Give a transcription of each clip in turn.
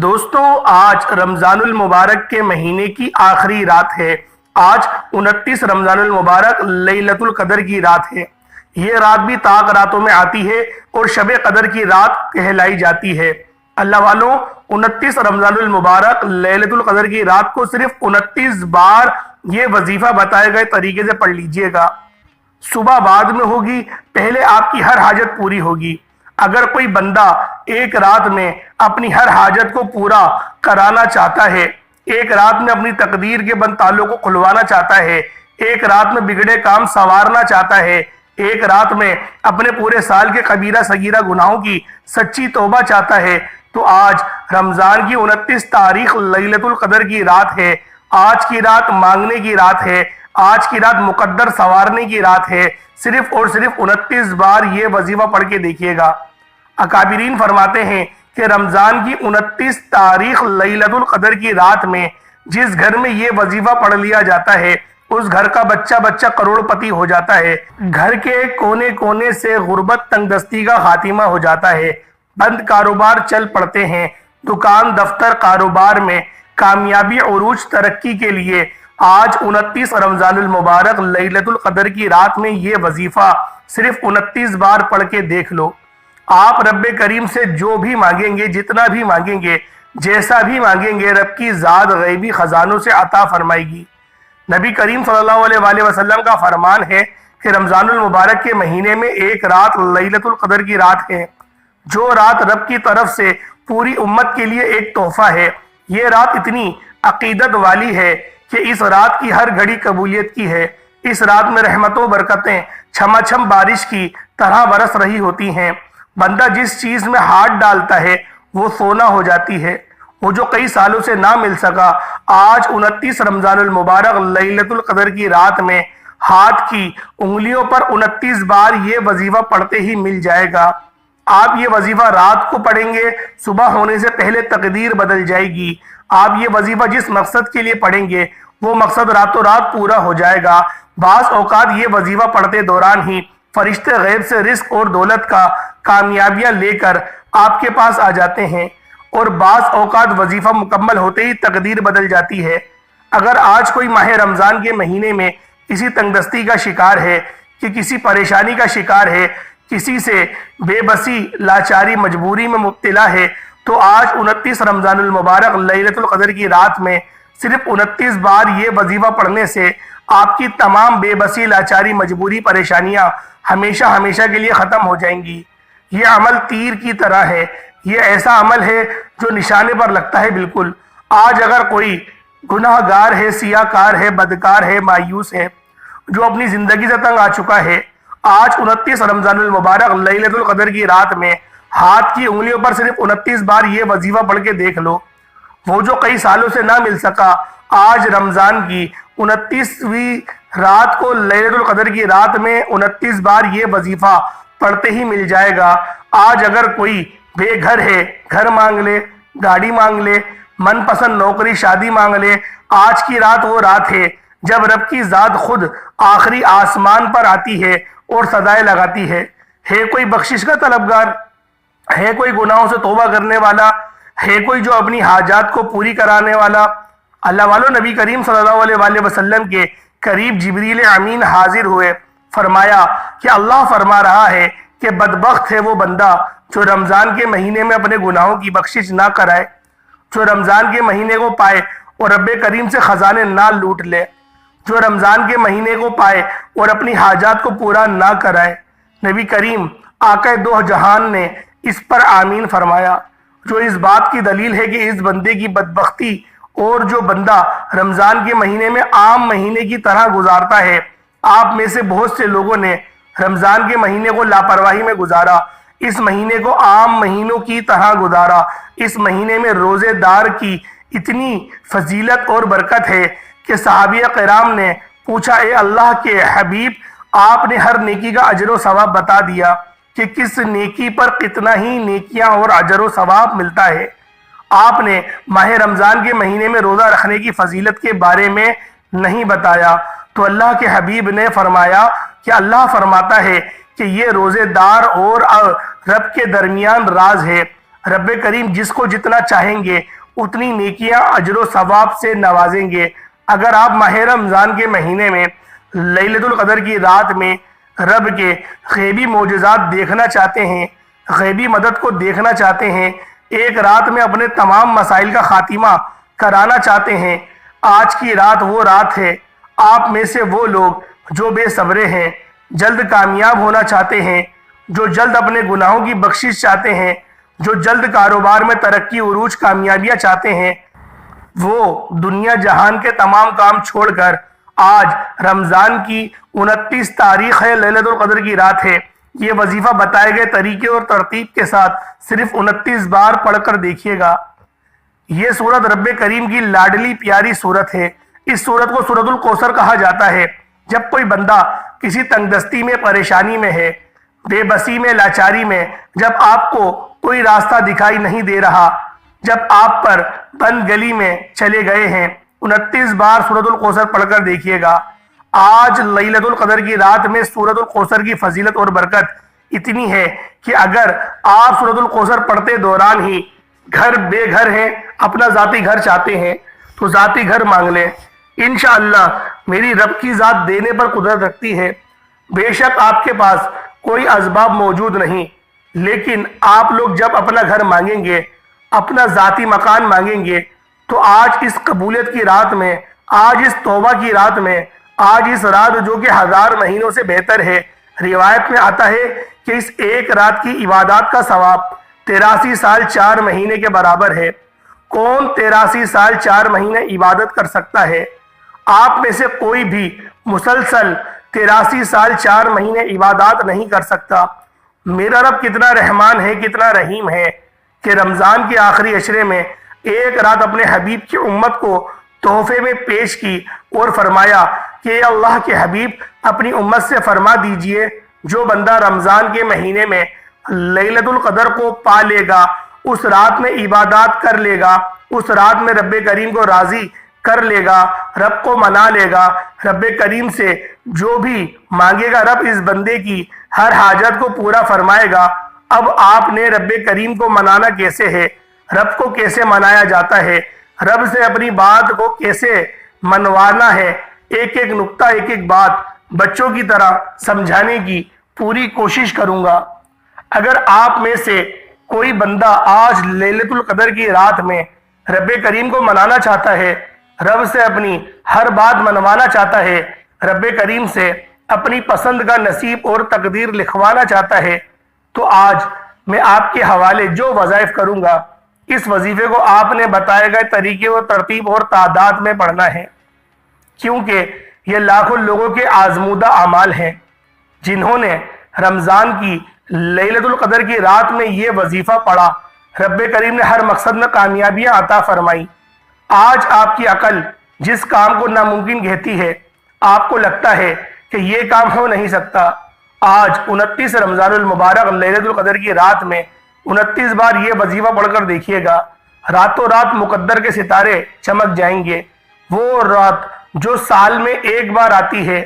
دوستوں، آج رمضان المبارک کے مہینے کی آخری رات ہے۔ آج 29 رمضان المبارک لیلۃ القدر کی رات ہے۔ یہ رات بھی طاق راتوں میں آتی ہے اور شب قدر کی رات کہلائی جاتی ہے۔ اللہ والوں، 29 رمضان المبارک لیلۃ القدر کی رات کو صرف 29 بار یہ وظیفہ بتائے گئے طریقے سے پڑھ لیجئے گا۔ صبح بعد میں ہوگی، پہلے آپ کی ہر حاجت پوری ہوگی۔ اگر کوئی بندہ ایک رات میں اپنی ہر حاجت کو پورا کرانا چاہتا ہے، ایک رات میں اپنی تقدیر کے بند تالوں کو کھلوانا چاہتا ہے، ایک رات میں بگڑے کام سنوارنا چاہتا ہے، ایک رات میں اپنے پورے سال کے کبیرہ صغیرہ گناہوں کی سچی توبہ چاہتا ہے، تو آج رمضان کی 29 تاریخ لیلۃ القدر کی رات ہے۔ آج کی رات مانگنے کی رات ہے، آج کی رات مقدر سنوارنے کی رات ہے۔ صرف اور صرف 29 بار یہ وظیفہ پڑھ کے دیکھیے گا۔ اکابرین فرماتے ہیں کہ رمضان کی 29 تاریخ لیلۃ القدر کی رات میں جس گھر میں یہ وظیفہ پڑھ لیا جاتا ہے، اس گھر کا بچہ کروڑ پتی ہو جاتا ہے۔ گھر کے کونے کونے سے غربت تنگ دستی کا خاتمہ ہو جاتا ہے۔ بند کاروبار چل پڑتے ہیں۔ دکان دفتر کاروبار میں کامیابی عروج ترقی کے لیے آج 29 رمضان المبارک لیلۃ القدر کی رات میں یہ وظیفہ صرف 29 بار پڑھ کے دیکھ لو۔ آپ رب کریم سے جو بھی مانگیں گے، جتنا بھی مانگیں گے، جیسا بھی مانگیں گے، رب کی ذات غیبی خزانوں سے عطا فرمائے گی۔ نبی کریم صلی اللہ علیہ وآلہ وسلم کا فرمان ہے کہ رمضان المبارک کے مہینے میں ایک رات لیلۃ القدر کی رات ہے، جو رات رب کی طرف سے پوری امت کے لیے ایک تحفہ ہے۔ یہ رات اتنی عقیدت والی ہے کہ اس رات کی ہر گھڑی قبولیت کی ہے۔ اس رات میں رحمتوں برکتیں چھما چھم بارش کی طرح برس رہی ہوتی ہیں۔ بندہ جس چیز میں ہاتھ ڈالتا ہے وہ سونا ہو جاتی ہے۔ وہ جو کئی سالوں سے نہ مل سکا، آج 29 رمضان المبارک لیلۃ القدر کی رات میں ہاتھ کی انگلیوں پر 29 بار یہ وظیفہ پڑھتے ہی مل جائے گا۔ آپ یہ وظیفہ رات کو پڑھیں گے، صبح ہونے سے پہلے تقدیر بدل جائے گی۔ آپ یہ وظیفہ جس مقصد کے لیے پڑھیں گے، وہ مقصد راتوں رات پورا ہو جائے گا۔ بعض اوقات یہ وظیفہ پڑھتے دوران ہی فرشتے غیب سے رزق اور دولت کا کامیابیاں لے کر آپ کے پاس آ جاتے ہیں، اور بعض اوقات وظیفہ مکمل ہوتے ہی تقدیر بدل جاتی ہے۔ اگر آج کوئی ماہ رمضان کے مہینے میں کسی تنگ دستی کا شکار ہے، کہ کسی پریشانی کا شکار ہے، کسی سے بے بسی لاچاری مجبوری میں مبتلا ہے، تو آج 29 رمضان المبارک لیلۃ القدر کی رات میں صرف 29 بار یہ وظیفہ پڑھنے سے آپ کی تمام بے بسی لاچاری مجبوری پریشانیاں ہمیشہ ہمیشہ کے لیے ختم ہو جائیں گی۔ یہ عمل تیر کی طرح ہے۔ یہ ایسا عمل ہے جو نشانے پر لگتا ہے بالکل۔ آج اگر کوئی گناہ گار ہے، سیاہ کار ہے، بدکار ہے، مایوس ہے، جو اپنی زندگی سے تنگ آ چکا ہے، آج 29 رمضان المبارک لیلۃ القدر کی رات میں ہاتھ کی انگلیوں پر صرف 29 بار یہ وظیفہ پڑھ کے دیکھ لو۔ وہ جو کئی سالوں سے نہ مل سکا، آج رمضان کی 29ویں رات کو لیلۃ القدر کی رات میں 29 بار یہ وظیفہ پڑھتے ہی مل جائے گا۔ آج اگر کوئی بے گھر ہے، گھر مانگ لے، گاڑی مانگ لے، من پسند نوکری شادی مانگ لے۔ آج کی رات وہ رات ہے جب رب کی ذات خود آخری آسمان پر آتی ہے اور صدائے لگاتی ہے۔ ہے کوئی بخشش کا طلبگار؟ ہے کوئی گناہوں سے توبہ کرنے والا؟ ہے کوئی جو اپنی حاجات کو پوری کرانے والا؟ اللہ والوں، نبی کریم صلی اللہ علیہ وآلہ وسلم کے قریب جبریل امین حاضر ہوئے۔ فرمایا کہ اللہ فرما رہا ہے کہ بدبخت ہے وہ بندہ جو رمضان کے مہینے میں اپنے گناہوں کی بخشش نہ کرائے، جو رمضان کے مہینے کو پائے اور رب کریم سے خزانے نہ لوٹ لے، جو رمضان کے مہینے کو پائے اور اپنی حاجات کو پورا نہ کرائے۔ نبی کریم آقا دو جہان نے اس پر آمین فرمایا، جو اس بات کی دلیل ہے کہ اس بندے کی بدبختی، اور جو بندہ رمضان کے مہینے میں عام مہینے کی طرح گزارتا ہے۔ آپ میں سے بہت سے لوگوں نے رمضان کے مہینے کو لاپرواہی میں گزارا، اس مہینے کو عام مہینوں کی طرح گزارا۔ اس مہینے میں روزے دار کی اتنی فضیلت اور برکت ہے کہ صحابہ کرام نے پوچھا، اے اللہ کے حبیب، آپ نے ہر نیکی کا اجر و ثواب بتا دیا کہ کس نیکی پر کتنا ہی نیکیاں اور اجر و ثواب ملتا ہے۔ آپ نے ماہ رمضان کے مہینے میں روزہ رکھنے کی فضیلت کے بارے میں نہیں بتایا، تو اللہ کے حبیب نے فرمایا کہ اللہ فرماتا ہے کہ یہ روزے دار اور رب کے درمیان راز ہے۔ رب کریم جس کو جتنا چاہیں گے اتنی نیکیاں اجر و ثواب سے نوازیں گے۔ اگر آپ ماہ رمضان کے مہینے میں لیلۃ القدر کی رات میں رب کے غیبی معجزات دیکھنا چاہتے ہیں، غیبی مدد کو دیکھنا چاہتے ہیں، ایک رات میں اپنے تمام مسائل کا خاتمہ کرانا چاہتے ہیں، آج کی رات وہ رات ہے۔ آپ میں سے وہ لوگ جو بے صبرے ہیں، جلد کامیاب ہونا چاہتے ہیں، جو جلد اپنے گناہوں کی بخشش چاہتے ہیں، جو جلد کاروبار میں ترقی عروج کامیابیاں چاہتے ہیں، وہ دنیا جہان کے تمام کام چھوڑ کر آج رمضان کی 29 تاریخ ہے، لیلۃ القدر کی رات ہے، یہ وظیفہ بتائے گئے طریقے اور ترتیب کے ساتھ صرف 29 بار پڑھ کر دیکھیے گا۔ یہ سورت رب کریم کی لاڈلی پیاری سورت ہے۔ اس سورت کو سورت الکوثر کہا جاتا ہے۔ جب کوئی بندہ کسی تنگ دستی میں، پریشانی میں ہے، بے بسی میں، لاچاری میں، جب آپ کو کوئی راستہ دکھائی نہیں دے رہا، جب آپ پر بند گلی میں چلے گئے ہیں، 29 بار سورت الکوثر پڑھ کر دیکھیے گا۔ آج لیلۃ القدر کی رات میں سورت الکوثر کی فضیلت اور برکت اتنی ہے کہ اگر آپ سورت الکوثر پڑھتے دوران ہی گھر بے گھر ہیں، اپنا ذاتی گھر چاہتے ہیں تو ذاتی گھر مانگ لیں، انشاءاللہ میری رب کی ذات دینے پر قدرت رکھتی ہے۔ بے شک آپ کے پاس کوئی اسباب موجود نہیں، لیکن آپ لوگ جب اپنا گھر مانگیں گے، اپنا ذاتی مکان مانگیں گے، تو آج اس قبولیت کی رات میں، آج اس توبہ کی رات میں، آج اس رات جو کہ 1000 مہینوں سے بہتر ہے، روایت میں آتا ہے کہ اس ایک رات کی عبادات کا ثواب 83 سال 4 مہینے کے برابر ہے۔ کون 83 سال 4 مہینے عبادت کر سکتا ہے؟ آپ میں سے کوئی بھی مسلسل 83 سال 4 مہینے عبادات نہیں کر سکتا۔ میرا رب کتنا رحمان ہے، کتنا رحیم ہے کہ رمضان کے آخری عشرے میں ایک رات اپنے حبیب کی امت کو تحفے میں پیش کی اور فرمایا کہ اے اللہ کے حبیب اپنی امت سے فرما دیجئے جو بندہ رمضان کے مہینے میں لیلۃ القدر کو پا لے گا، اس رات میں عبادات کر لے گا، اس رات میں رب کریم کو راضی کر لے گا، رب کو منا لے گا، رب کریم سے جو بھی مانگے گا رب اس بندے کی ہر حاجت کو پورا فرمائے گا۔ اب آپ نے رب کریم کو منانا کیسے ہے، رب کو کیسے منایا جاتا ہے، رب سے اپنی بات کو کیسے منوانا ہے، ایک ایک نقطہ، ایک ایک بات بچوں کی طرح سمجھانے کی پوری کوشش کروں گا۔ اگر آپ میں سے کوئی بندہ آج لیلۃ القدر کی رات میں رب کریم کو منانا چاہتا ہے، رب سے اپنی ہر بات منوانا چاہتا ہے، رب کریم سے اپنی پسند کا نصیب اور تقدیر لکھوانا چاہتا ہے، تو آج میں آپ کے حوالے جو وظائف کروں گا، اس وظیفے کو آپ نے بتائے گئے طریقے اور ترتیب اور تعداد میں پڑھنا ہے، کیونکہ یہ لاکھوں لوگوں کے آزمودہ اعمال ہیں جنہوں نے رمضان کی لیلۃ القدر کی رات میں یہ وظیفہ پڑھا، رب کریم نے ہر مقصد میں کامیابیاں عطا فرمائی۔ آج آپ کی عقل جس کام کو ناممکن کہتی ہے، آپ کو لگتا ہے کہ یہ کام ہو نہیں سکتا، آج 29 رمضان المبارک لیلۃ القدر کی رات میں 29 بار یہ وظیفہ پڑھ کر دیکھیے گا، راتوں رات مقدر کے ستارے چمک جائیں گے۔ وہ رات جو سال میں ایک بار آتی ہے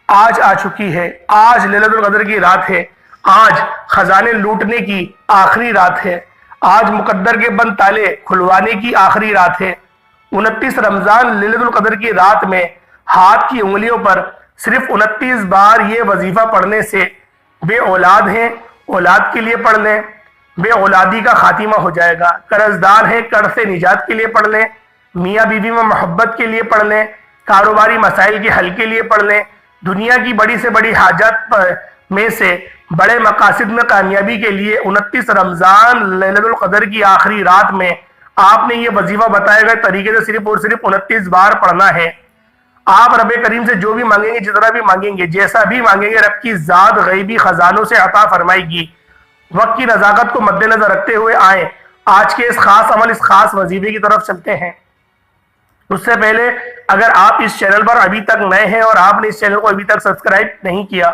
آج آ چکی ہے، آج لیلۃ القدر کی رات ہے، آج خزانے لوٹنے کی آخری رات ہے، آج مقدر کے بند تالے کھلوانے کی آخری رات ہے۔ 29 رمضان لیلۃ القدر کی رات میں ہاتھ کی انگلیوں پر صرف 29 بار یہ وظیفہ پڑھنے سے بے اولاد ہیں اولاد کے لیے پڑھ لیں، بے اولادی کا خاتمہ ہو جائے گا، قرضدار ہیں قرض سے نجات کے لیے پڑھ لیں، میاں بیوی میں محبت کے لیے پڑھ لیں، کاروباری مسائل کے حل کے لیے پڑھ لیں، دنیا کی بڑی سے بڑی حاجت میں سے بڑے مقاصد میں کامیابی کے لیے 29 رمضان لیلۃ القدر کی آخری رات میں آپ نے یہ وظیفہ بتائے گئے طریقے سے صرف اور صرف 29 بار پڑھنا ہے۔ آپ رب کریم سے جو بھی مانگیں گے، جتنا بھی مانگیں گے، جیسا بھی مانگیں گے، رب کی ذات غیبی خزانوں سے عطا فرمائے گی۔ وقت کی نزاکت کو مد نظر رکھتے ہوئے آئیں آج کے اس خاص عمل، اس خاص وظیفے کی طرف چلتے ہیں۔ اس سے پہلے اگر آپ اس چینل پر ابھی تک نئے ہیں اور آپ نے اس چینل کو ابھی تک سبسکرائب نہیں کیا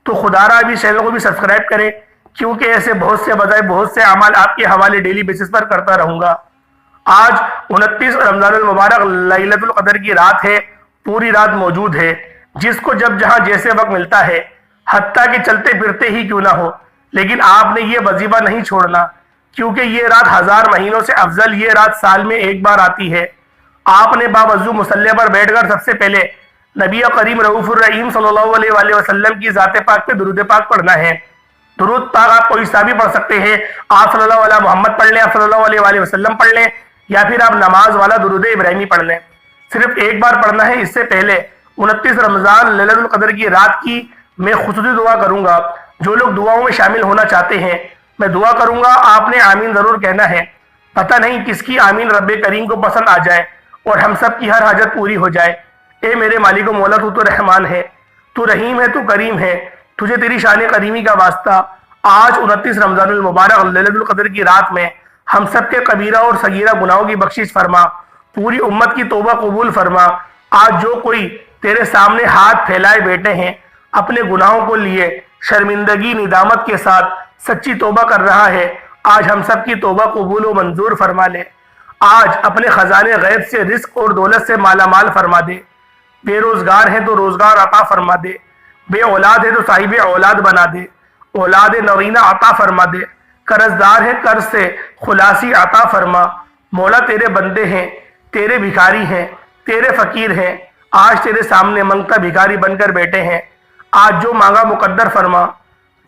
تو خدا را ابھی چینل کو بھی سبسکرائب کریں، کیونکہ ایسے بہت سے وظائف، بہت سے اعمال آپ کے حوالے ڈیلی بیسس پر کرتا رہوں گا۔ آج 29 رمضان المبارک لیلۃ القدر کی رات ہے، پوری رات موجود ہے، جس کو جب جہاں جیسے وقت ملتا ہے، حتیٰ کہ چلتے پھرتے ہی کیوں نہ ہو، لیکن آپ نے یہ وظیفہ نہیں چھوڑنا۔ کیونکہ یہ رات 1000 مہینوں سے افضل یہ رات سال میں ایک بار آتی ہے۔ آپ نے باوضو مصلی پر بیٹھ کر سب سے پہلے نبی کریم رؤوف الرحیم صلی اللہ علیہ وآلہ وسلم کی ذات پاک پہ درود پاک پڑھنا ہے۔ درود پاک آپ کوئی سا بھی پڑھ سکتے ہیں، آپ صلی اللہ علیہ محمد پڑھ لیں، آپ صلی اللہ علیہ وآلہ وسلم پڑھ لیں، یا پھر آپ نماز والا درود ابراہیمی پڑھ لیں۔ صرف ایک بار پڑھنا ہے۔ اس سے پہلے 29 رمضان لیلۃ القدر کی رات کی میں خصوصی دعا کروں گا۔ جو لوگ دعاؤں میں شامل ہونا چاہتے ہیں میں دعا کروں گا، آپ نے آمین ضرور کہنا ہے۔ پتہ نہیں کس کی آمین رب کریم کو پسند آ جائے اور ہم سب کی ہر حاجت پوری ہو جائے۔ اے میرے مالک و مولا، تو رحمان ہے، تو رحیم ہے، تو کریم ہے، تجھے تیری شان کریمی کا واسطہ آج 29 رمضان المبارک لیلۃ القدر کی رات میں ہم سب کے کبیرہ اور صغیرہ گناہوں کی بخشش فرما، پوری امت کی توبہ قبول فرما۔ آج جو کوئی تیرے سامنے ہاتھ پھیلائے بیٹھے ہیں اپنے گناہوں کو لیے شرمندگی ندامت کے ساتھ سچی توبہ کر رہا ہے، آج ہم سب کی توبہ قبول و منظور فرما لے۔ آج اپنے خزانے غیب سے رزق اور دولت سے مالا مال فرما دے۔ بے روزگار ہے تو روزگار عطا فرما دے، بے اولاد ہے تو صاحب اولاد بنا دے، اولاد نوینہ عطا فرما دے، قرض دار ہے قرض سے خلاصی عطا فرما۔ مولا تیرے بندے ہیں، تیرے بھکاری ہیں، تیرے فقیر ہیں، آج تیرے سامنے منگتا بھکاری بن کر بیٹھے ہیں۔ آج جو مانگا مقدر فرما،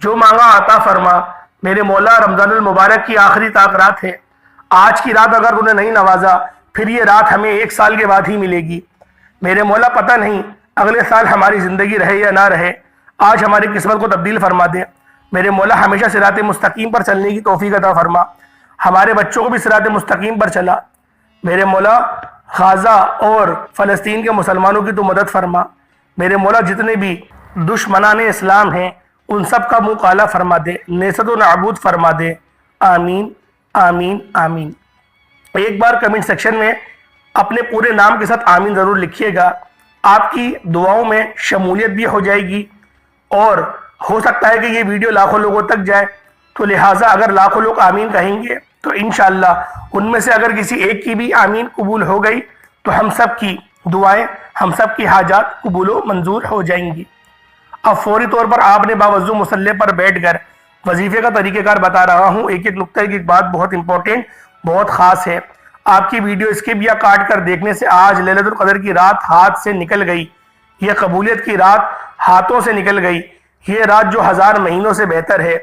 جو مانگا عطا فرما۔ میرے مولا رمضان المبارک کی آخری طاق رات ہے، آج کی رات اگر انہیں نہیں نوازا پھر یہ رات ہمیں 1 سال کے بعد ہی ملے گی۔ میرے مولا پتہ نہیں اگلے سال ہماری زندگی رہے یا نہ رہے، آج ہماری قسمت کو تبدیل فرما دے۔ میرے مولا ہمیشہ صراط مستقیم پر چلنے کی توفیق عطا فرما، ہمارے بچوں کو بھی صراط مستقیم پر چلا۔ میرے مولا غزہ اور فلسطین کے مسلمانوں کی تو مدد فرما۔ میرے مولا جتنے بھی دشمنان اسلام ہیں ان سب کا منہ کالا فرما دے، نیست و نابود فرما دے۔ آمین آمین آمین۔ ایک بار کمنٹ سیکشن میں اپنے پورے نام کے ساتھ آمین ضرور لکھیے گا، آپ کی دعاؤں میں شمولیت بھی ہو جائے گی، اور ہو سکتا ہے کہ یہ ویڈیو لاکھوں لوگوں تک جائے، تو لہٰذا اگر لاکھوں لوگ آمین کہیں گے تو انشاءاللہ ان میں سے اگر کسی ایک کی بھی آمین قبول ہو گئی تو ہم سب کی دعائیں، ہم سب کی حاجات قبول و منظور ہو جائیں گی۔ اب فوری طور پر آپ نے باوضو مصلی پر بیٹھ کر وظیفے کا طریقہ کار بتا رہا ہوں۔ ایک ایک نقطہ کی بات بہت امپورٹنٹ، بہت خاص ہے۔ آپ کی ویڈیو اسکپ یا کاٹ کر دیکھنے سے آج لیلۃ القدر کی رات ہاتھ سے نکل گئی، یہ قبولیت کی رات ہاتھوں سے نکل گئی، یہ رات جو 1000 مہینوں سے بہتر ہے،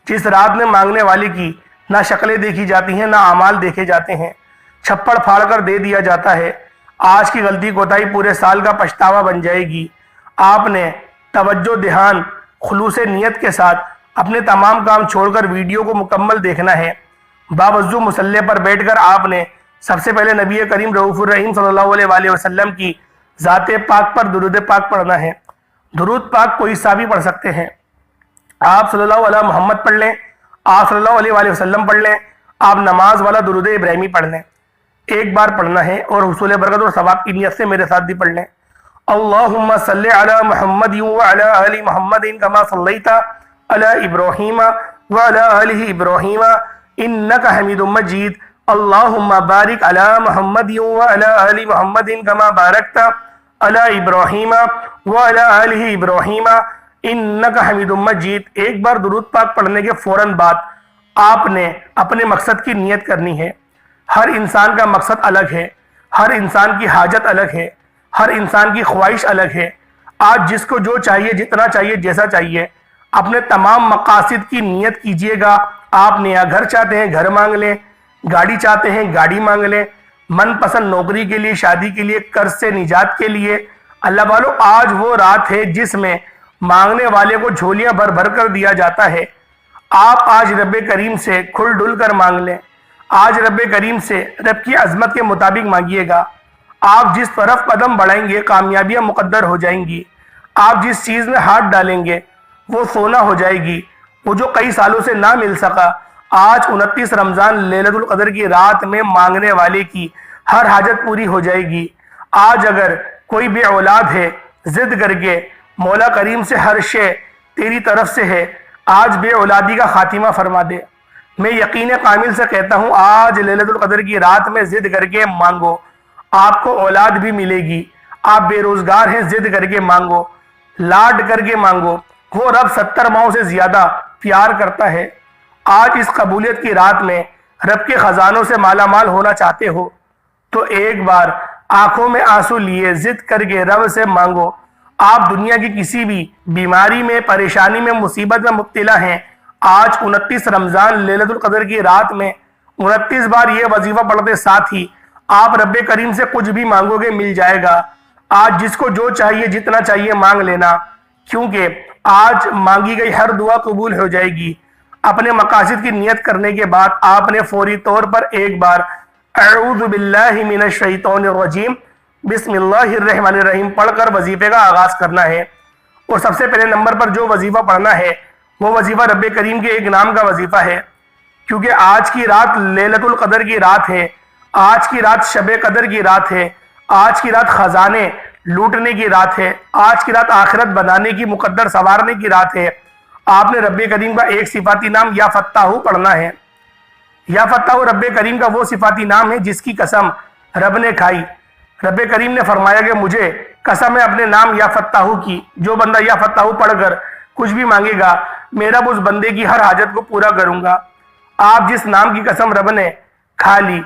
جس رات میں مانگنے والے کی نہ شکلیں دیکھی جاتی ہیں نہ اعمال دیکھے جاتے ہیں، چھپڑ پھاڑ کر دے دیا جاتا ہے۔ آج کی غلطی کوتاہی پورے سال کا پچھتاوا بن جائے گی۔ آپ نے توجہ دھیان خلوص نیت کے ساتھ اپنے تمام کام چھوڑ کر ویڈیو کو مکمل دیکھنا ہے۔ باوضو مصلی پر بیٹھ کر آپ نے سب سے پہلے نبی کریم رؤوف الرحیم صلی اللہ علیہ وآلہ وسلم کی ذات پاک پر درود پاک پڑھنا ہے۔ درود پاک کوئی سا بھی پڑھ سکتے ہیں، آپ صلی اللہ علیہ محمد پڑھ لیں، آپ صلی اللہ علیہ وآلہ وسلم پڑھ لیں، آپ نماز والا درود ابراہیمی پڑھ لیں۔ ایک بار پڑھنا ہے اور حصول برکت اور ثواب کی نیت سے میرے ساتھ بھی پڑھ لیں۔ اللہم صلی علی محمد وعلی آل محمد کما صلیت علی ابراہیم وعلی آل ابراہیم انک حمید مجید۔ اللہم بارک علی محمد وعلی آل محمد کما بارکت علی ابراہیم وعلی آل ابراہیم انک حمید مجید۔ ایک بار درود پاک پڑھنے کے فوراً بعد آپ نے اپنے مقصد کی نیت کرنی ہے۔ ہر انسان کا مقصد الگ ہے، ہر انسان کی حاجت الگ ہے، ہر انسان کی خواہش الگ ہے۔ آج جس کو جو چاہیے، جتنا چاہیے، جیسا چاہیے، اپنے تمام مقاصد کی نیت کیجئے گا۔ آپ نیا گھر چاہتے ہیں گھر مانگ لیں، گاڑی چاہتے ہیں گاڑی مانگ لیں، من پسند نوکری کے لیے، شادی کے لیے، قرض سے نجات کے لیے۔ اللہ والو آج وہ رات ہے جس میں مانگنے والے کو جھولیاں بھر بھر کر دیا جاتا ہے۔ آپ آج رب کریم سے کھل ڈل کر مانگ لیں، آج رب کریم سے رب کی عظمت کے مطابق مانگیے گا۔ آپ جس طرف قدم بڑھائیں گے کامیابیاں مقدر ہو جائیں گی۔ آپ جس چیز میں ہاتھ ڈالیں گے وہ سونا ہو جائے گی، وہ جو کئی سالوں سے نہ مل سکا آج 29 رمضان لیلۃ القدر کی رات میں مانگنے والے کی ہر حاجت پوری ہو جائے گی۔ آج اگر کوئی بے اولاد ہے، ضد کر کے مولا کریم سے ہر شے تیری طرف سے ہے، آج بے اولادی کا خاتمہ فرما دے۔ میں یقین کامل سے کہتا ہوں آج لیلۃ القدر کی رات میں ضد کر کے مانگو، آپ کو اولاد بھی ملے گی۔ آپ بے روزگار ہیں، ضد کر کے مانگو، لاڈ کر کے مانگو، وہ رب 70 ماہوں سے زیادہ پیار کرتا ہے۔ آج اس قبولیت کی رات میں رب کے خزانوں سے مالا مال ہونا چاہتے ہو تو ایک بار آنکھوں میں آنسو لیے ضد کر کے رب سے مانگو۔ آپ دنیا کی کسی بھی بیماری میں، پریشانی میں، مصیبت میں مبتلا ہیں، آج 29 رمضان لیلۃ القدر کی رات میں 29 بار یہ وظیفہ پڑھتے ساتھ ہی آپ رب کریم سے کچھ بھی مانگو گے مل جائے گا۔ آج جس کو جو چاہیے، جتنا چاہیے مانگ لینا، کیونکہ آج مانگی گئی ہر دعا قبول ہو جائے گی۔ اپنے مقاصد کی نیت کرنے کے بعد آپ نے فوری طور پر ایک بار اعوذ باللہ من الشیطان الرجیم بسم اللہ الرحمن الرحیم پڑھ کر وظیفے کا آغاز کرنا ہے۔ اور سب سے پہلے نمبر پر جو وظیفہ پڑھنا ہے وہ وظیفہ رب کریم کے ایک نام کا وظیفہ ہے، کیونکہ آج کی رات لیلۃ القدر کی رات ہے، آج کی رات شب قدر کی رات ہے، آج کی رات خزانے لوٹنے کی رات ہے، آج کی رات آخرت بنانے کی، مقدر سنوارنے کی رات ہے۔ آپ نے رب کریم کا ایک صفاتی نام یا فتاح پڑھنا ہے۔ یا فتاح رب کریم کا وہ صفاتی نام ہے جس کی قسم رب نے کھائی۔ رب کریم نے فرمایا کہ مجھے قسم ہے اپنے نام یا فتاح کی، جو بندہ یا فتاح پڑھ کر کچھ بھی مانگے گا میرا اس بندے کی ہر حاجت کو پورا کروں گا۔ آپ جس نام کی قسم رب نے کھا لی،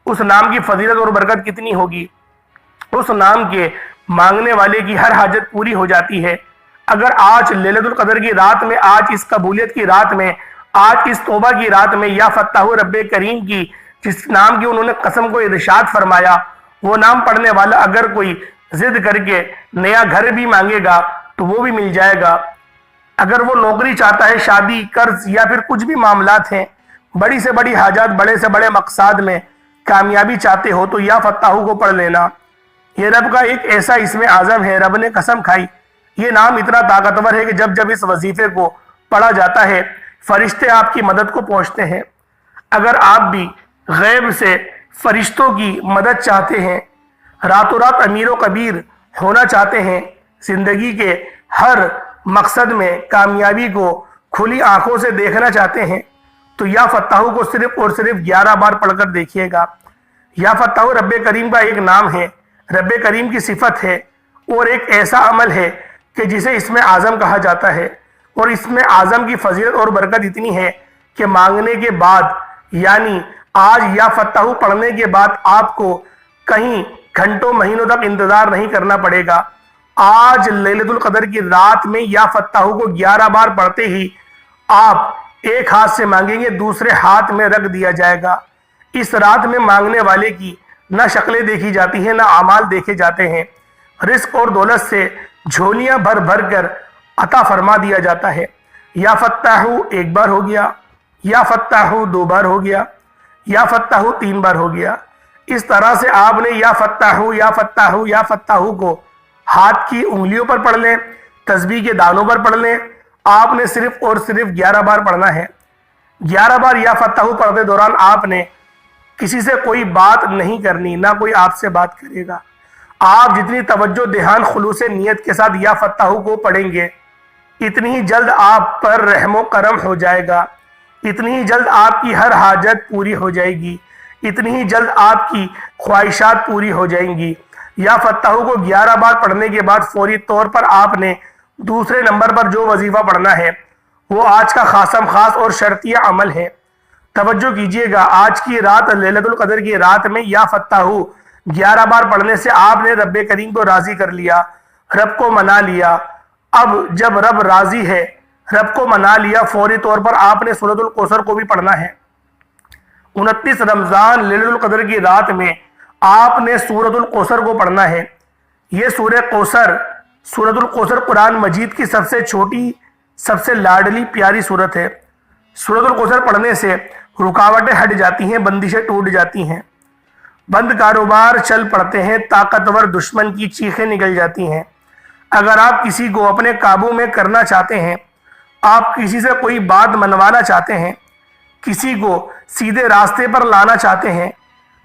اس نام کی فضیلت اور برکت کتنی ہوگی۔ اس نام کے مانگنے والے کی ہر حاجت پوری ہو جاتی ہے۔ اگر آج لیلۃ القدر کی رات میں، آج اس قبولیت کی رات میں، آج اس توبہ کی رات میں یا فتاح رب کریم کی جس نام کی انہوں نے قسم کو ارشاد فرمایا، وہ نام پڑھنے والا اگر کوئی ضد کر کے نیا گھر بھی مانگے گا تو وہ بھی مل جائے گا۔ اگر وہ نوکری چاہتا ہے، شادی، قرض یا پھر کچھ بھی معاملات ہیں، بڑی سے بڑی حاجات، بڑے سے بڑے مقصاد میں کامیابی چاہتے ہو تو یا فتاح کو پڑھ لینا۔ یہ رب کا ایک ایسا اسم اعظم ہے، رب نے قسم کھائی۔ یہ نام اتنا طاقتور ہے کہ جب جب اس وظیفے کو پڑھا جاتا ہے فرشتے آپ کی مدد کو پہنچتے ہیں۔ اگر آپ بھی غیب سے فرشتوں کی مدد چاہتے ہیں، راتوں رات امیر و کبیر ہونا چاہتے ہیں، زندگی کے ہر مقصد میں کامیابی کو کھلی آنکھوں سے دیکھنا چاہتے ہیں تو یا فتاح کو صرف اور صرف 11 بار پڑھ کر دیکھیے گا۔ یا فتاح رب کریم کا ایک نام ہے، رب کریم کی صفت ہے اور ایک ایسا عمل ہے کہ جسے اسم اعظم کہا جاتا ہے۔ اور اسم اعظم کی فضیلت اور برکت اتنی ہے کہ مانگنے کے بعد، یعنی آج یا فتاح پڑھنے کے بعد آپ کو کہیں گھنٹوں مہینوں تک انتظار نہیں کرنا پڑے گا۔ آج لیلۃ القدر کی رات میں یا فتاح کو 11 بار پڑھتے ہی آپ ایک ہاتھ سے مانگیں گے، دوسرے ہاتھ میں رکھ دیا جائے گا۔ اس رات میں مانگنے والے کی نہ شکلیں دیکھی جاتی ہیں، نہ اعمال دیکھے جاتے ہیں۔ رزق اور دولت سے جھولیاں بھر بھر کر عطا فرما دیا جاتا ہے۔ یا فتاح ایک بار ہو گیا، یا فتاح 2 بار ہو گیا، یا فتاح 3 بار ہو گیا۔ اس طرح سے آپ نے یا فتاح یا فتاح یا فتاح کو ہاتھ کی انگلیوں پر پڑھ لیں، تسبیح کے دانوں پر پڑھ لیں۔ آپ نے صرف اور صرف 11 بار پڑھنا ہے۔ 11 بار یا فتاح پڑھتے دوران آپ نے کسی سے کوئی بات نہیں کرنی، نہ کوئی آپ سے بات کرے گا۔ آپ جتنی توجہ، دھیان، خلوص نیت کے ساتھ یا فتاح کو پڑھیں گے اتنی ہی جلد آپ پر رحم و کرم ہو جائے گا، اتنی ہی جلد آپ کی ہر حاجت پوری ہو جائے گی، اتنی ہی جلد آپ کی خواہشات پوری ہو جائیں گی۔ یا فتاح کو 11 بار پڑھنے کے بعد فوری طور پر آپ نے دوسرے نمبر پر جو وظیفہ پڑھنا ہے وہ آج کا خاصم خاص اور شرطیہ عمل ہے۔ توجہ کیجئے گا، آج کی رات لیلۃ القدر کی رات میں یا فتاح 11 بار پڑھنے سے آپ نے رب کریم کو راضی کر لیا، رب کو منا لیا۔ اب جب رب راضی ہے، رب کو منا لیا، فوری طور پر آپ نے سورۃ الکوثر کو بھی پڑھنا ہے۔ 29 رمضان لیلۃ القدر کی رات میں آپ نے سورۃ الکوثر کو پڑھنا ہے۔ یہ سورہ کوثر، سورۃ الکوثر قرآن مجید کی سب سے چھوٹی، سب سے لاڈلی پیاری سورت ہے۔ سورۃ الکوثر پڑھنے سے رکاوٹیں ہٹ جاتی ہیں، بندشیں ٹوٹ جاتی ہیں، بند کاروبار چل پڑتے ہیں، طاقتور دشمن کی چیخیں نکل جاتی ہیں۔ اگر آپ کسی کو اپنے قابو میں کرنا چاہتے ہیں، آپ کسی سے کوئی بات منوانا چاہتے ہیں، کسی کو سیدھے راستے پر لانا چاہتے ہیں،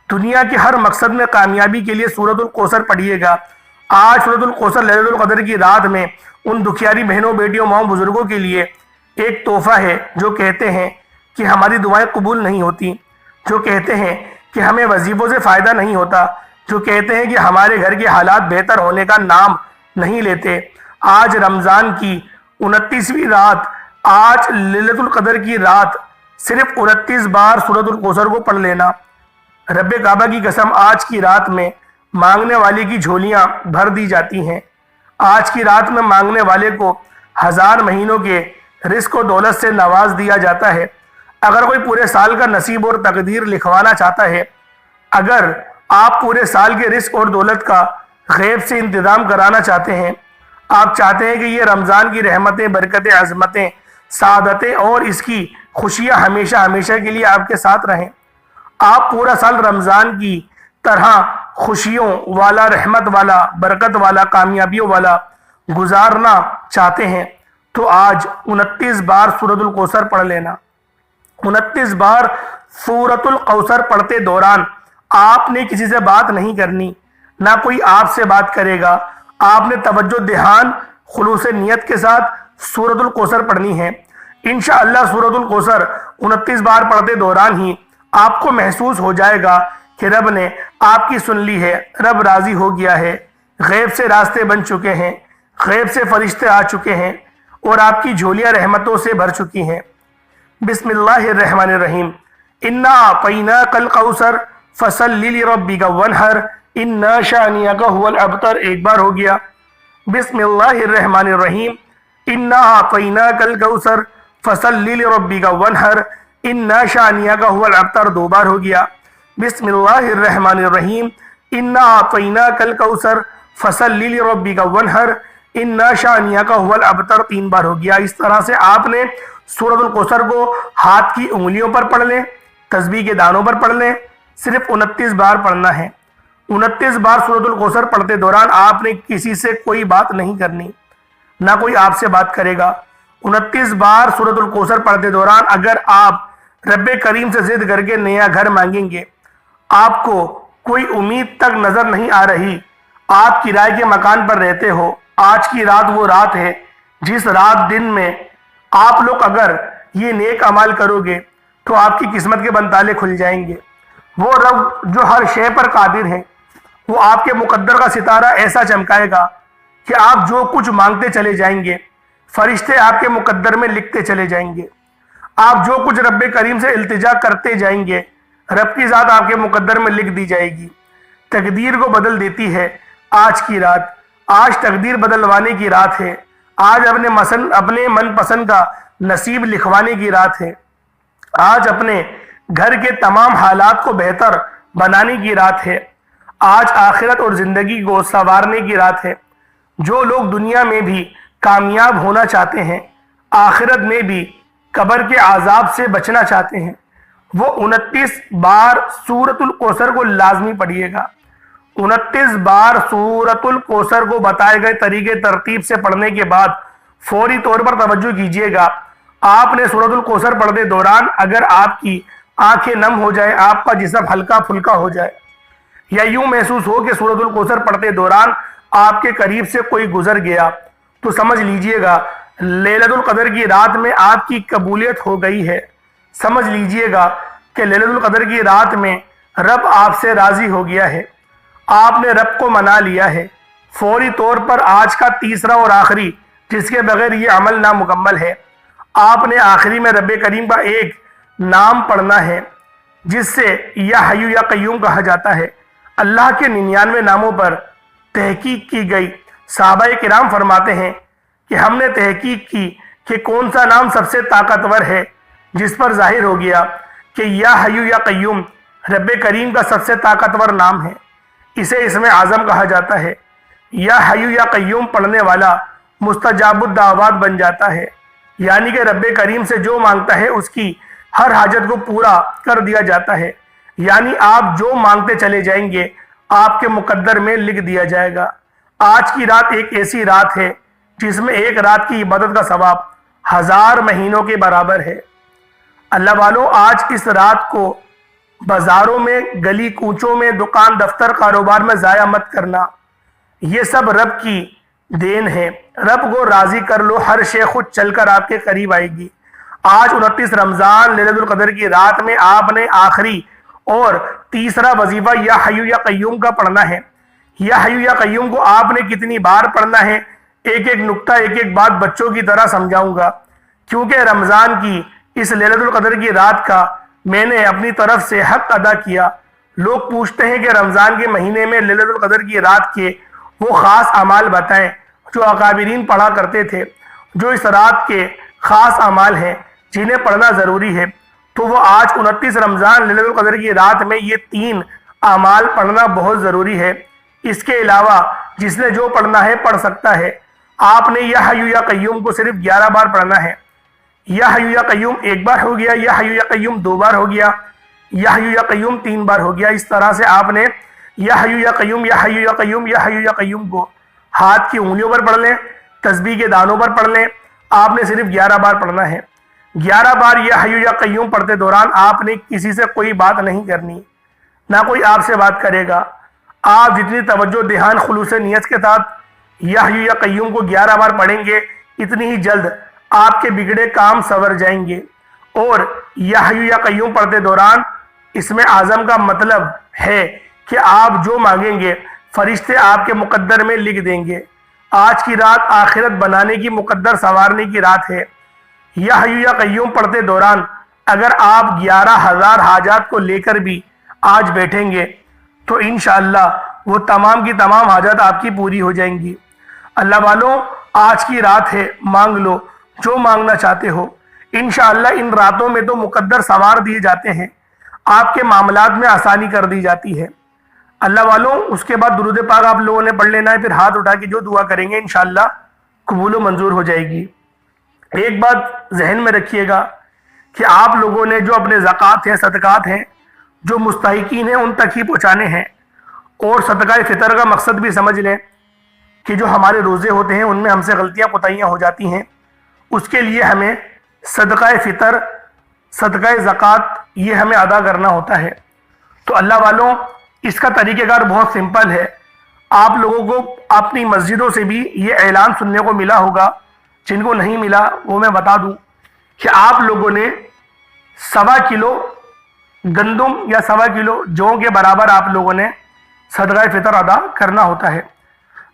دنیا کے ہر مقصد میں کامیابی کے لیے سورۃ الکوثر پڑھیے گا۔ آج سورۃ الکوثر لیلۃ القدر کی رات میں ان دکھیاری بہنوں، بیٹیوں، ماؤں، بزرگوں کے لیے ایک تحفہ ہے جو کہتے ہیں کہ ہماری دعائیں قبول نہیں ہوتی، جو کہتے ہیں کہ ہمیں وظیفوں سے فائدہ نہیں ہوتا، جو کہتے ہیں کہ ہمارے گھر کے حالات بہتر ہونے کا نام نہیں لیتے۔ آج رمضان کی 29ویں رات، آج لیلۃ القدر کی رات صرف 29 بار سورۃ الکوثر کو پڑھ لینا۔ رب کعبہ کی قسم، آج کی رات میں مانگنے والے کی جھولیاں بھر دی جاتی ہیں۔ آج کی رات میں مانگنے والے کو 1000 مہینوں کے رزق و دولت سے نواز دیا جاتا ہے۔ اگر کوئی پورے سال کا نصیب اور تقدیر لکھوانا چاہتا ہے، اگر آپ پورے سال کے رزق اور دولت کا غیب سے انتظام کرانا چاہتے ہیں، آپ چاہتے ہیں کہ یہ رمضان کی رحمتیں، برکتیں، عظمتیں، سعادتیں اور اس کی خوشیاں ہمیشہ ہمیشہ کے لیے آپ کے ساتھ رہیں، آپ پورا سال رمضان کی طرح خوشیوں والا، رحمت والا، برکت والا، کامیابیوں والا گزارنا چاہتے ہیں، تو آج 29 بار سورۃ الکوثر پڑھ لینا۔ 29 بار سورۃ الکوثر پڑھتے دوران آپ نے کسی سے بات نہیں کرنی، نہ کوئی آپ سے بات کرے گا۔ آپ نے توجہ، دھیان، خلوص نیت کے ساتھ سورۃ الکوثر پڑھنی ہے۔ انشاءاللہ سورۃ الکوثر 29 بار پڑھتے دوران ہی آپ کو محسوس ہو جائے گا کہ رب نے آپ کی سن لی ہے، رب راضی ہو گیا ہے، غیب سے راستے بن چکے ہیں، غیب سے فرشتے آ چکے ہیں اور آپ کی جھولیاں رحمتوں سے بھر چکی ہیں۔ بسم اللہ الرحمن الرحیم۔ انا اعطیناک الکوثر فصلی لربک وانحر انا شانئک ھو الابتر، ایک بار ہو گیا۔ بسم اللہ الرحمن الرحیم۔ انا اعطیناک الکوثر فصلی لربک وانحر انا شانئک ھو الابتر، دو بار ہو گیا۔ بسم اللہ الرحمن الرحیم۔ انا اعطیناک الکوثر فصلی لربک وانحر انا شانئک ھو الابتر، تین بار ہو گیا۔ اس طرح سے آپ نے سورۃ الکوثر کو ہاتھ کی انگلیوں پر پڑھ لیں، تسبیح کے دانوں پر پڑھ لیں، صرف 29 بار پڑھنا ہے۔ 29 بار سورۃ الکوثر پڑھتے دوران آپ نے کسی سے کوئی بات نہیں کرنی، نہ کوئی آپ سے بات کرے گا۔ 29 بار سورۃ الکوثر پڑھتے دوران اگر آپ رب کریم سے ضد کر کے نیا گھر مانگیں گے، آپ کو کوئی امید تک نظر نہیں آ رہی، آپ کرائے کے مکان پر رہتے ہو، آج کی رات وہ رات ہے جس رات دن میں آپ لوگ اگر یہ نیک عمل کرو گے تو آپ کی قسمت کے بنتالے کھل جائیں گے۔ وہ رب جو ہر شے پر قادر ہے، وہ آپ کے مقدر کا ستارہ ایسا چمکائے گا کہ آپ جو کچھ مانگتے چلے جائیں گے، فرشتے آپ کے مقدر میں لکھتے چلے جائیں گے۔ آپ جو کچھ رب کریم سے التجا کرتے جائیں گے، رب کی ذات آپ کے مقدر میں لکھ دی جائے گی۔ تقدیر کو بدل دیتی ہے آج کی رات۔ آج تقدیر بدلوانے کی رات ہے۔ آج اپنے من پسند کا نصیب لکھوانے کی رات ہے۔ آج اپنے گھر کے تمام حالات کو بہتر بنانے کی رات ہے۔ آج آخرت اور زندگی کو سنوارنے کی رات ہے۔ جو لوگ دنیا میں بھی کامیاب ہونا چاہتے ہیں، آخرت میں بھی قبر کے عذاب سے بچنا چاہتے ہیں، وہ 29 بار سورۃ الکوثر کو لازمی پڑھیے گا۔ 29 بار سورۃ الکوثر کو بتائے گئے طریقے ترتیب سے پڑھنے کے بعد فوری طور پر توجہ کیجیے گا۔ آپ نے سورۃ الکوثر پڑھتے دوران اگر آپ کی آنکھیں نم ہو جائے، آپ کا جسم ہلکا پھلکا ہو جائے، یا یوں محسوس ہو کہ سورۃ الکوثر پڑھتے دوران آپ کے قریب سے کوئی گزر گیا، تو سمجھ لیجئے گا لیلۃ القدر کی رات میں آپ کی قبولیت ہو گئی ہے۔ سمجھ لیجئے گا کہ لیلۃ القدر کی رات میں رب آپ سے راضی ہو گیا ہے، آپ نے رب کو منا لیا ہے۔ فوری طور پر آج کا تیسرا اور آخری، جس کے بغیر یہ عمل نامکمل ہے، آپ نے آخری میں رب کریم کا ایک نام پڑھنا ہے جس سے یا حیو یا قیوم کہا جاتا ہے۔ اللہ کے 99 ناموں پر تحقیق کی گئی۔ صحابہ کرام فرماتے ہیں کہ ہم نے تحقیق کی کہ کون سا نام سب سے طاقتور ہے، جس پر ظاہر ہو گیا کہ یا حیو یا قیوم رب کریم کا سب سے طاقتور نام ہے۔ اسے اسم اعظم کہا جاتا ہے۔ یا حیو یا قیوم پڑھنے والا مستجاب الدعوات بن جاتا ہے، یعنی کہ رب کریم سے جو مانگتا ہے اس کی ہر حاجت کو پورا کر دیا جاتا ہے، یعنی آپ جو مانگتے چلے جائیں گے آپ کے مقدر میں لکھ دیا جائے گا۔ آج کی رات ایک ایسی رات ہے جس میں ایک رات کی عبادت کا ثواب 1000 مہینوں کے برابر ہے۔ اللہ والوں، آج اس رات کو بازاروں میں، گلی کوچوں میں، دکان دفتر کاروبار میں ضائع مت کرنا۔ یہ سب رب کی دین ہے۔ رب کو راضی کر لو، ہر شے خود چل کر آپ کے قریب آئے گی۔ آج 29 رمضان لیلۃ القدر کی رات میں آپ نے آخری اور تیسرا وظیفہ یا حیو یا قیوم کا پڑھنا ہے۔ یا حیو یا قیوم کو آپ نے کتنی بار پڑھنا ہے، ایک ایک نقطہ، ایک ایک بات بچوں کی طرح سمجھاؤں گا، کیونکہ رمضان کی اس لیلۃ القدر کی رات کا میں نے اپنی طرف سے حق ادا کیا۔ لوگ پوچھتے ہیں کہ رمضان کے مہینے میں لیلۃ القدر کی رات کے وہ خاص اعمال بتائیں جو اکابرین پڑھا کرتے تھے، جو اس رات کے خاص اعمال ہیں جنہیں پڑھنا ضروری ہے۔ تو وہ آج 29 رمضان لیلۃ القدر کی رات میں یہ 3 اعمال پڑھنا بہت ضروری ہے۔ اس کے علاوہ جس نے جو پڑھنا ہے پڑھ سکتا ہے۔ آپ نے یا حی یا قیوم کو صرف 11 بار پڑھنا ہے۔ یا حی یا قیوم 1 بار ہو گیا، یا حی یا قیوم 2 بار ہو گیا، یا حی یا قیوم 3 بار ہو گیا۔ اس طرح سے آپ نے یا حی یا قیوم، یا حی یا قیوم، یا حی یا قیوم کو ہاتھ کی انگلیوں پر پڑھ لیں، تسبیح کے دانوں پر پڑھ لیں۔ آپ نے صرف 11 بار پڑھنا ہے۔ 11 بار یا حی یا قیوم پڑھتے دوران آپ نے کسی سے کوئی بات نہیں کرنی، نہ کوئی آپ سے بات کرے گا۔ آپ جتنی توجہ دھیان خلوص نیت کے ساتھ یا حی یا قیوم کو 11 بار پڑھیں گے، اتنی ہی جلد آپ کے بگڑے کام سنور جائیں گے۔ اور یا حی یا قیوم پڑھتے دوران اسم اعظم کا مطلب ہے کہ آپ جو مانگیں گے فرشتے آپ کے مقدر میں لکھ دیں گے۔ آج کی رات آخرت بنانے کی، مقدر سنوارنے کی رات ہے۔ یا حی یا قیوم پڑھتے دوران اگر آپ 11,000 حاجات کو لے کر بھی آج بیٹھیں گے تو انشاءاللہ وہ تمام کی تمام حاجات آپ کی پوری ہو جائیں گی۔ اللہ والوں، آج کی رات ہے، مانگ لو جو مانگنا چاہتے ہو۔ انشاءاللہ ان راتوں میں تو مقدر سنوار دیے جاتے ہیں، آپ کے معاملات میں آسانی کر دی جاتی ہے۔ اللہ والوں، اس کے بعد درود پاک آپ لوگوں نے پڑھ لینا ہے، پھر ہاتھ اٹھا کے جو دعا کریں گے انشاءاللہ قبول و منظور ہو جائے گی۔ ایک بات ذہن میں رکھیے گا کہ آپ لوگوں نے جو اپنے زکوٰۃ ہیں، صدقات ہیں، جو مستحقین ہیں ان تک ہی پہنچانے ہیں۔ اور صدقہ فطر کا مقصد بھی سمجھ لیں کہ جو ہمارے روزے ہوتے ہیں ان میں ہم سے غلطیاں کوتاہیاں ہو جاتی ہیں، اس کے لیے ہمیں صدقہ فطر، صدقہ زکوٰۃ یہ ہمیں ادا کرنا ہوتا ہے۔ تو اللہ والوں، اس کا طریقہ کار بہت سمپل ہے۔ آپ لوگوں کو اپنی مسجدوں سے بھی یہ اعلان سننے کو ملا ہوگا، جن کو نہیں ملا وہ میں بتا دوں کہ آپ لوگوں نے 1.25 کلو گندم یا 1.25 کلو جوں کے برابر آپ لوگوں نے صدقہ فطر ادا کرنا ہوتا ہے۔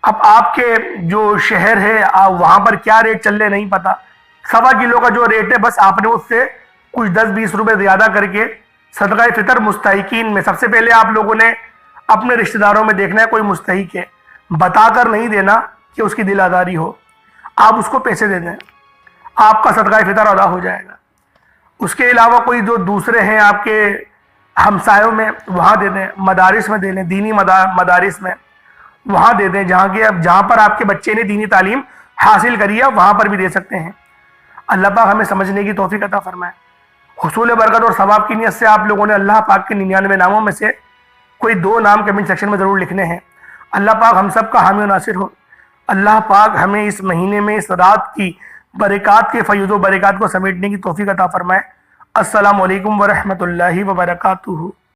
اب آپ کے جو شہر ہے وہاں پر کیا ریٹ چل رہے نہیں پتا، 1.25 کلو کا جو ریٹ ہے بس آپ نے اس سے کچھ 10-20 روپے زیادہ کر کے صدقہ فطر مستحقین میں، سب سے پہلے آپ لوگوں نے اپنے رشتہ داروں میں دیکھنا ہے کوئی مستحق ہے، بتا کر نہیں دینا کہ اس کی دل آزاری ہو، آپ اس کو پیسے دے دیں، آپ کا صدقہ فطر ادا ہو جائے گا۔ اس کے علاوہ کوئی جو دوسرے ہیں آپ کے ہمسایوں میں، وہاں دے دیں، مدارس میں دے دیں، دینی مدارس میں وہاں دے دیں، جہاں پر آپ کے بچے نے دینی تعلیم حاصل کری ہے وہاں پر بھی دے سکتے ہیں۔ اللہ پاک ہمیں سمجھنے کی توفیق عطا فرمائے۔ حصول برکت اور ثواب کی نیت سے آپ لوگوں نے اللہ پاک کے 99 ناموں میں سے کوئی 2 نام کمنٹ سیکشن میں ضرور لکھنے ہیں۔ اللہ پاک ہم سب کا حامی و ناصر ہو۔ اللہ پاک ہمیں اس مہینے میں اس رات کی برکات کے فیض و برکات کو سمیٹنے کی توفیق عطا فرمائے۔ السلام علیکم ورحمۃ اللہ وبرکاتہ۔